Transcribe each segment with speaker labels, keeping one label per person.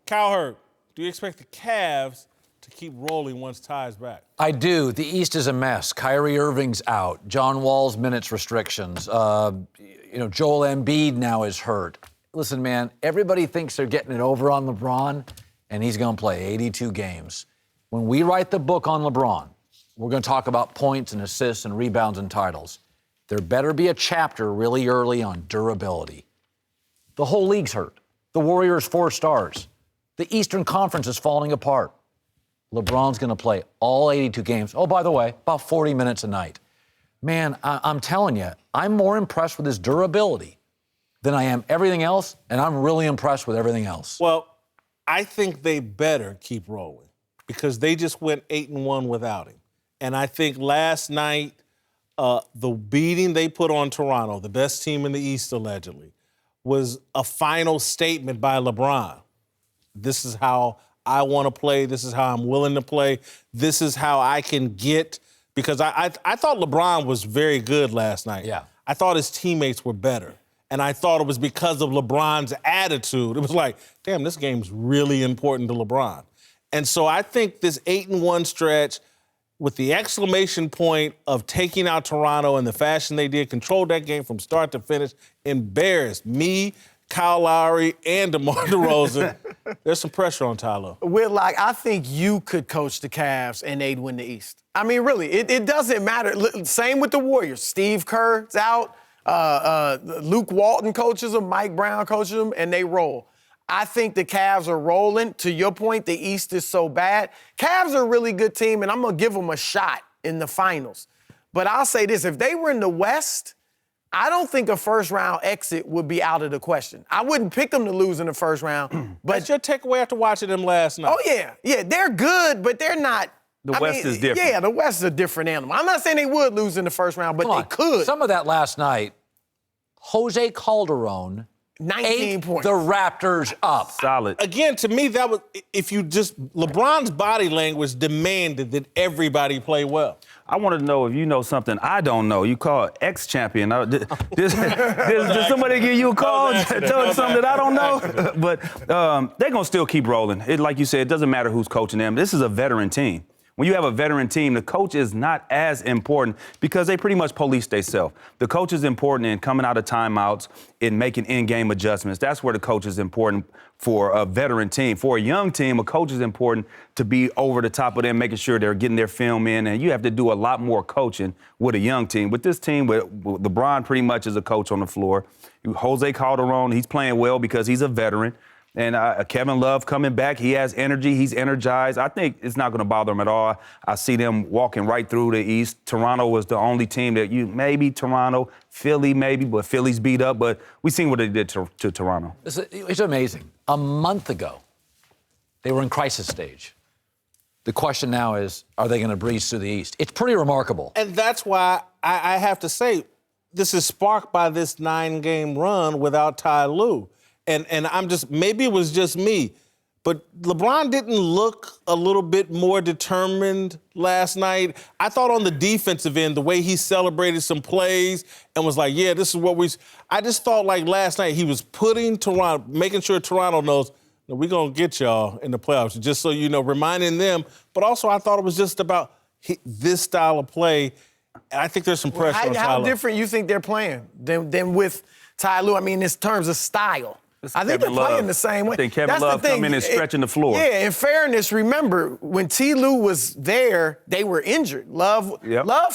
Speaker 1: Cowherd, do you expect the Cavs to keep rolling once Ty's back?
Speaker 2: I do. The East is a mess. Kyrie Irving's out. John Wall's minutes restrictions. Joel Embiid now is hurt. Listen, man, everybody thinks they're getting it over on LeBron, and he's going to play 82 games. When we write the book on LeBron, we're going to talk about points and assists and rebounds and titles. There better be a chapter really early on durability. The whole league's hurt. The Warriors 4 stars. The Eastern Conference is falling apart. LeBron's going to play all 82 games. Oh, by the way, about 40 minutes a night. Man, I'm telling you, I'm more impressed with his durability than I am everything else, and I'm really impressed with everything else.
Speaker 1: Well, I think they better keep rolling because they just went 8-1 without him. And I think last night, the beating they put on Toronto, the best team in the East allegedly, was a final statement by LeBron. This is how I want to play. This is how I'm willing to play. This is how I can get, because I thought LeBron was very good last night.
Speaker 2: Yeah.
Speaker 1: I thought his teammates were better. And I thought it was because of LeBron's attitude. It was like, damn, this game's really important to LeBron. And so I think this 8-1 stretch with the exclamation point of taking out Toronto in the fashion they did, controlled that game from start to finish, embarrassed me, Kyle Lowry, and DeMar DeRozan. There's some pressure on Ty Lue.
Speaker 3: Whitlock, I think you could coach the Cavs and they'd win the East. I mean, really, it doesn't matter. Same with the Warriors. Steve Kerr's out. Luke Walton coaches them. Mike Brown coaches them, and they roll. I think the Cavs are rolling. To your point, the East is so bad. Cavs are a really good team, and I'm going to give them a shot in the finals. But I'll say this. If they were in the West, I don't think a first-round exit would be out of the question. I wouldn't pick them to lose in the first round. But
Speaker 1: that's your takeaway after watching them last night.
Speaker 3: Oh, yeah. Yeah, they're good, but they're not.
Speaker 4: The West is different.
Speaker 3: Yeah, the West is a different animal. I'm not saying they would lose in the first round, but they could.
Speaker 2: Some of that last night, Jose Calderon
Speaker 3: 19 points.
Speaker 2: The Raptors up.
Speaker 4: Solid.
Speaker 1: Again, to me, that was, if you just, LeBron's body language demanded that everybody play well.
Speaker 4: I wanted to know if you know something I don't know. You call ex-champion. Did somebody give you a call tell you something that I don't know? But they're going to still keep rolling. Like you said, it doesn't matter who's coaching them. This is a veteran team. When you have a veteran team, the coach is not as important because they pretty much police themselves. The coach is important in coming out of timeouts, in making in-game adjustments. That's where the coach is important for a veteran team. For a young team, a coach is important to be over the top of them, making sure they're getting their film in, and you have to do a lot more coaching with a young team. With this team, with LeBron pretty much is a coach on the floor. Jose Calderon, he's playing well because he's a veteran. And Kevin Love coming back, he has energy, he's energized. I think it's not going to bother him at all. I see them walking right through the East. Toronto was the only team that maybe Toronto, Philly maybe, but Philly's beat up. But we seen what they did to Toronto.
Speaker 2: It's amazing. A month ago, they were in crisis stage. The question now is, are they going to breeze through the East? It's pretty remarkable.
Speaker 1: And that's why I have to say, this is sparked by this 9-game run without Ty Lue. And I'm just, maybe it was just me, but LeBron didn't look a little bit more determined last night. I thought on the defensive end, the way he celebrated some plays and was like, yeah, this is what I just thought like last night he was putting Toronto, making sure Toronto knows, we're going to get y'all in the playoffs, just so you know, reminding them. But also I thought it was just about this style of play. And I think there's some pressure on Ty Lue.
Speaker 3: How different you think they're playing than with Ty Lue? I mean, in terms of style. I think they're playing the same way.
Speaker 4: I think Kevin Love come in and stretching the floor.
Speaker 3: Yeah, in fairness, remember, when Ty Lue was there, they were injured. Love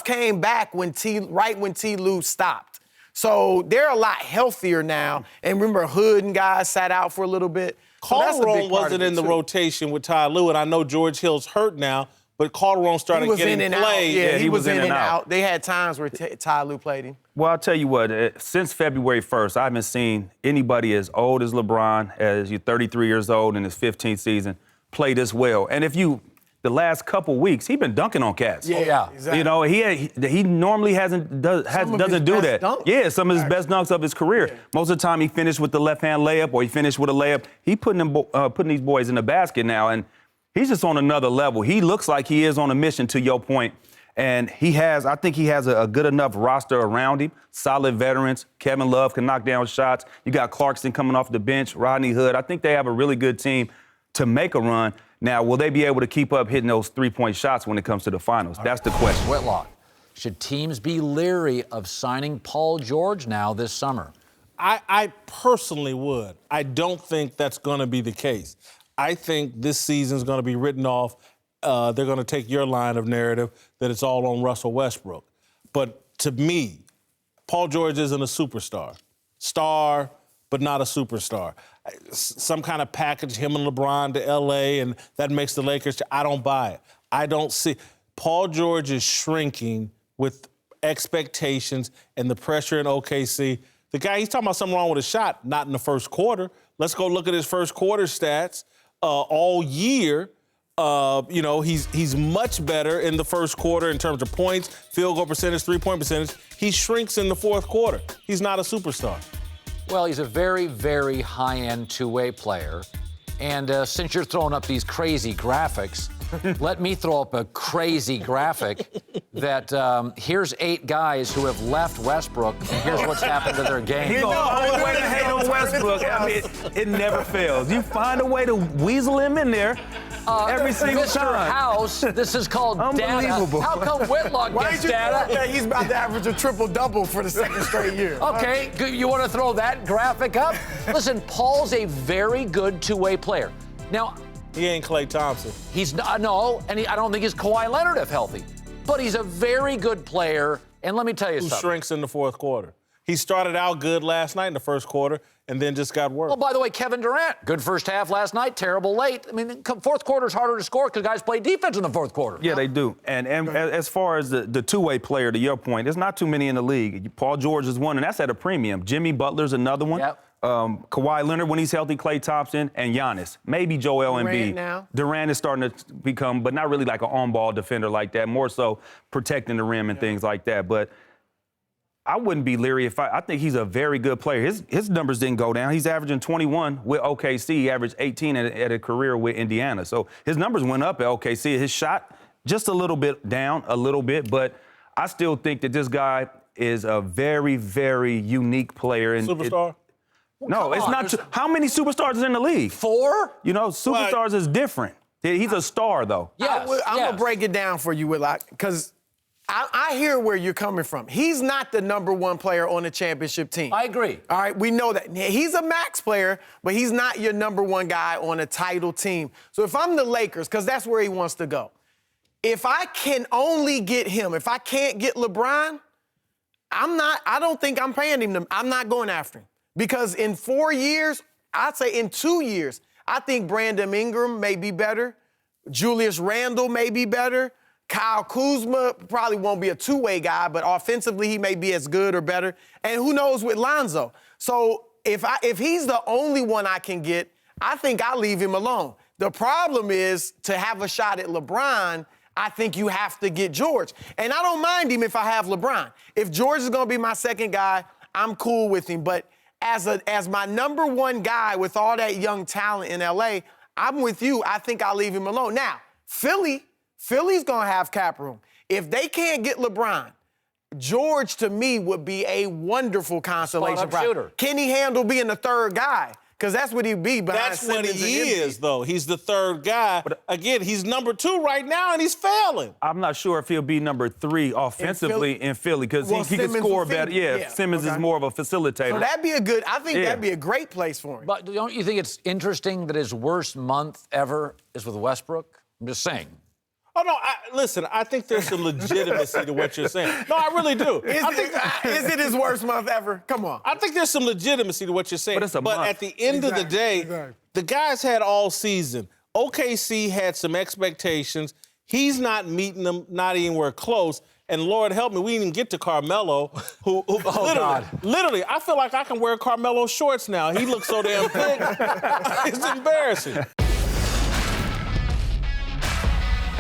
Speaker 3: came back right when Ty Lue stopped. So they're a lot healthier now. And remember, Hood and guys sat out for a little bit.
Speaker 1: Calderon wasn't in the rotation with Ty Lue, and I know George Hill's hurt now, but Calderon started getting played.
Speaker 3: Yeah, he was in and out. They had times where Ty Lue played him.
Speaker 4: Well, I'll tell you what, since February 1st, I haven't seen anybody as old as LeBron, as you're 33 years old in his 15th season, play this well. And the last couple weeks, he's been dunking on cats.
Speaker 3: Yeah. Exactly.
Speaker 4: You know, he normally doesn't do that.
Speaker 3: Dunks.
Speaker 4: Yeah, some of his best dunks of his career. Yeah. Most of the time he finished with the left-hand layup or he finished with a layup. He putting these boys in the basket now, and he's just on another level. He looks like he is on a mission, to your point. And I think he has a good enough roster around him, solid veterans. Kevin Love can knock down shots. You got Clarkson coming off the bench, Rodney Hood. I think they have a really good team. to make a run. Now, will they be able to keep up hitting those three-point shots when it comes to the finals? That's the question.
Speaker 2: Whitlock, should teams be leery of signing Paul George now this summer?
Speaker 1: I personally would. I don't think that's going to be the case. I think this season's going to be written off. They're going to take your line of narrative that it's all on Russell Westbrook. But to me, Paul George isn't a superstar. Star, but not a superstar. Some kind of package, him and LeBron to L.A., and that makes the Lakers. I don't buy it. I don't see. Paul George is shrinking with expectations and the pressure in OKC. The guy, he's talking about something wrong with his shot, not in the first quarter. Let's go look at his first quarter stats all year. He's much better in the first quarter in terms of points, field goal percentage, three-point percentage. He shrinks in the fourth quarter. He's not a superstar.
Speaker 2: Well, he's a very, very high-end two-way player. And since you're throwing up these crazy graphics, let me throw up a crazy graphic that here's 8 guys who have left Westbrook, and here's what's happened to their game.
Speaker 4: He's the only way to hate on Westbrook. I mean, it never fails. You find a way to weasel him in there every single
Speaker 2: Mr.
Speaker 4: time.
Speaker 2: House, this is called data.
Speaker 4: Unbelievable.
Speaker 2: How come Whitlock
Speaker 3: Why
Speaker 2: gets
Speaker 3: did you
Speaker 2: data?
Speaker 3: think that he's about to average a triple-double for the second straight year?
Speaker 2: Okay, you want to throw that graphic up? Listen, Paul's a very good two-way player. Now,
Speaker 1: He ain't Klay Thompson.
Speaker 2: he's not, no, and I don't think he's Kawhi Leonard if healthy. But he's a very good player, and let me tell you
Speaker 1: Who
Speaker 2: something.
Speaker 1: shrinks in the fourth quarter. He started out good last night in the first quarter and then just got worse.
Speaker 2: Well, by the way, Kevin Durant, good first half last night, terrible late. I mean, fourth quarter's harder to score because guys play defense in the fourth quarter.
Speaker 4: Yeah, they do. And as far as the two-way player, to your point, there's not too many in the league. Paul George is one, and that's at a premium. Jimmy Butler's another one.
Speaker 2: Yep.
Speaker 4: Kawhi Leonard when he's healthy, Klay Thompson, and Giannis. Maybe Joel Embiid.
Speaker 3: Now.
Speaker 4: Durant is starting to become, but not really like an on-ball defender like that, more so protecting the rim and things like that. But I wouldn't be leery if I think he's a very good player. His numbers didn't go down. He's averaging 21 with OKC. He averaged 18 at a career with Indiana. So his numbers went up at OKC. His shot just a little bit down, a little bit. But I still think that this guy is a very, very unique player. And
Speaker 1: Superstar?
Speaker 4: No, it's not. How many superstars is in the league?
Speaker 2: 4?
Speaker 4: You know, superstars is different. He's a star, though.
Speaker 2: Yes,
Speaker 3: I'm going to break it down for you, Whitlock, because I hear where you're coming from. He's not the number one player on the championship team.
Speaker 2: I agree.
Speaker 3: All right, we know that. He's a max player, but he's not your number one guy on a title team. So if I'm the Lakers, because that's where he wants to go, if I can only get him, if I can't get LeBron, I don't think I'm paying him. I'm not going after him. Because in 4 years, I'd say in 2 years, I think Brandon Ingram may be better. Julius Randle may be better. Kyle Kuzma probably won't be a two-way guy, but offensively he may be as good or better. And who knows with Lonzo. So if he's the only one I can get, I think I'll leave him alone. The problem is to have a shot at LeBron, I think you have to get George. And I don't mind him if I have LeBron. If George is going to be my second guy, I'm cool with him. But as my number one guy with all that young talent in L.A., I'm with you. I think I'll leave him alone. Now, Philly's going to have cap room. If they can't get LeBron, George, to me, would be a wonderful consolation prize.
Speaker 2: Shooter.
Speaker 3: Can he handle being the third guy? Because that's what he'd be behind
Speaker 1: That's what
Speaker 3: Simmons
Speaker 1: he
Speaker 3: and Embiid.
Speaker 1: is, though. He's the third guy. Again, he's number 2 right now, and he's failing.
Speaker 4: I'm not sure if he'll be number 3 offensively in Philly because
Speaker 3: Well,
Speaker 4: he can
Speaker 3: Simmons
Speaker 4: score
Speaker 3: will fit.
Speaker 4: better. Yeah, Simmons is more of a facilitator.
Speaker 3: So that'd be that'd be a great place for him.
Speaker 2: But don't you think it's interesting that his worst month ever is with Westbrook? I'm just saying.
Speaker 1: Oh, no, listen, I think there's some legitimacy to what you're saying. No, I really do.
Speaker 3: Is it his worst month ever? Come on.
Speaker 1: I think there's some legitimacy to what you're saying.
Speaker 4: But it's a month.
Speaker 1: At the end of the day, the guys had all season. OKC had some expectations. He's not meeting them, not anywhere close. And Lord help me, we didn't even get to Carmelo, who literally, I feel like I can wear Carmelo shorts now. He looks so damn thick. It's embarrassing.